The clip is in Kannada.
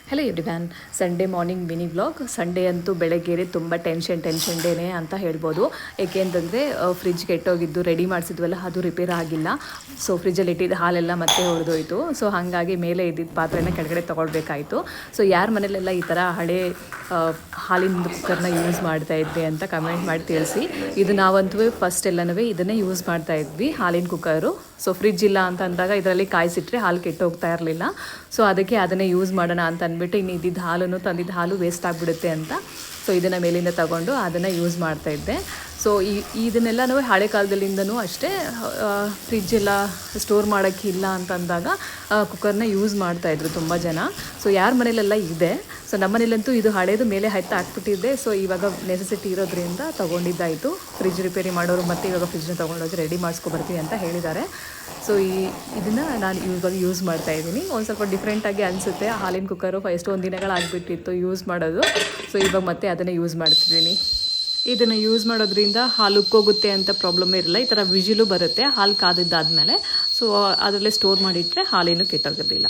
Hello everyone, Sunday morning mini vlog. Sunday ಅಂತೂ ಬೆಳಗ್ಗೆ ತುಂಬ ಟೆನ್ಷನ್ ಡೇನೇ ಅಂತ ಹೇಳ್ಬೋದು. ಏಕೆಂತಂದರೆ ಫ್ರಿಜ್ ಕೆಟ್ಟೋಗಿದ್ದು ರೆಡಿ ಮಾಡಿಸಿದ್ವಲ್ಲ, ಅದು ರಿಪೇರ್ ಆಗಿಲ್ಲ. ಸೊ ಫ್ರಿಜ್ಜಲ್ಲಿ ಇಟ್ಟಿದ್ದು ಹಾಲೆಲ್ಲ ಮತ್ತೆ ಹೊಡೆದೋಯ್ತು. ಸೊ ಹಾಗಾಗಿ ಮೇಲೆ ಇದ್ದಿದ್ದ ಪಾತ್ರೆನ ಕೆಳಗಡೆ ತೊಗೊಳ್ಬೇಕಾಯಿತು. ಸೊ ಯಾರ ಮನೇಲೆಲ್ಲ ಈ ಥರ ಹಳೆ ಹಾಲಿನ ಕುಕ್ಕರ್ನ ಯೂಸ್ ಮಾಡ್ತಾ ಇದ್ದೆ ಅಂತ ಕಮೆಂಟ್ ಮಾಡಿ ತಿಳಿಸಿ. ಇದು ನಾವಂತೂ ಫಸ್ಟ್ ಎಲ್ಲನೂ ಇದನ್ನೇ ಯೂಸ್ ಮಾಡ್ತಾ ಇದ್ವಿ, ಹಾಲಿನ ಕುಕ್ಕರು. ಸೊ ಫ್ರಿಜ್ ಇಲ್ಲ ಅಂತ ಅಂದಾಗ ಇದರಲ್ಲಿ ಕಾಯಿಸಿಟ್ರೆ ಹಾಲು ಕೆಟ್ಟೋಗ್ತಾ ಇರಲಿಲ್ಲ. ಸೊ ಅದಕ್ಕೆ ಅದನ್ನೇ ಯೂಸ್ ಮಾಡೋಣ ಅಂತ ಅಂದ್ಬಿಟ್ಟು ಇನ್ನು ಇದ್ದಿದ್ದು ಹಾಲನ್ನು ತಂದಿದ್ದ ಹಾಲು ವೇಸ್ಟ್ ಆಗಿಬಿಡುತ್ತೆ ಅಂತ ಸೊ ಇದನ್ನು ಮೇಲಿಂದ ತಗೊಂಡು ಅದನ್ನು ಯೂಸ್ ಮಾಡ್ತಾಯಿದ್ದೆ. ಸೊ ಇದನ್ನೆಲ್ಲನೂ ಹಳೆ ಕಾಲದಲ್ಲಿಂದನೂ ಅಷ್ಟೇ, ಫ್ರಿಜ್ ಎಲ್ಲ ಸ್ಟೋರ್ ಮಾಡೋಕ್ಕಿಲ್ಲ ಅಂತಂದಾಗ ಕುಕ್ಕರ್ನ ಯೂಸ್ ಮಾಡ್ತಾಯಿದ್ರು ತುಂಬ ಜನ. ಸೊ ಯಾರ ಮನೇಲೆಲ್ಲ ಇದೆ. ಸೊ ನಮ್ಮ ಮನೇಲಂತೂ ಇದು ಹಳೇದು ಮೇಲೆ ಹಾಕ್ಬಿಟ್ಟಿದ್ದೆ. ಸೊ ಇವಾಗ ನೆಸೆಸಿಟಿ ಇರೋದ್ರಿಂದ ತೊಗೊಂಡಿದ್ದಾಯಿತು. ಫ್ರಿಜ್ ರಿಪೇರಿ ಮಾಡೋರು ಮತ್ತು ಇವಾಗ ಫ್ರಿಜ್ನ ತೊಗೊಂಡೋಗಿ ರೆಡಿ ಮಾಡಿಸ್ಕೊಬರ್ತೀವಿ ಅಂತ ಹೇಳಿದ್ದಾರೆ. ಸೊ ಇದನ್ನು ನಾನು ಇವಾಗ ಯೂಸ್ ಮಾಡ್ತಾಯಿದ್ದೀನಿ. ಒಂದು ಸ್ವಲ್ಪ ಡಿಫ್ರೆಂಟಾಗಿ ಅನಿಸುತ್ತೆ. ಹಾಲಿನ ಕುಕ್ಕರು ಎಷ್ಟೊಂದು ದಿನಗಳಾಗಿಬಿಟ್ಟಿತ್ತು ಯೂಸ್ ಮಾಡೋದು. ಸೊ ಇವಾಗ ಮತ್ತೆ ಅದನ್ನೇ ಯೂಸ್ ಮಾಡ್ತಿದ್ದೀನಿ. ಇದನ್ನು ಯೂಸ್ ಮಾಡೋದ್ರಿಂದ ಹಾಲು ಉಕ್ಕೋಗುತ್ತೆ ಅಂತ ಪ್ರಾಬ್ಲಮ್ ಇರಲ್ಲ. ಈ ಥರ ವಿಜಿಲು ಬರುತ್ತೆ ಹಾಲು ಕಾದಿದ್ದಾದಮೇಲೆ. ಸೊ ಅದರಲ್ಲೇ ಸ್ಟೋರ್ ಮಾಡಿಟ್ರೆ ಹಾಲೇನು ಕೆಟ್ಟೋಗೋದಿಲ್ಲ.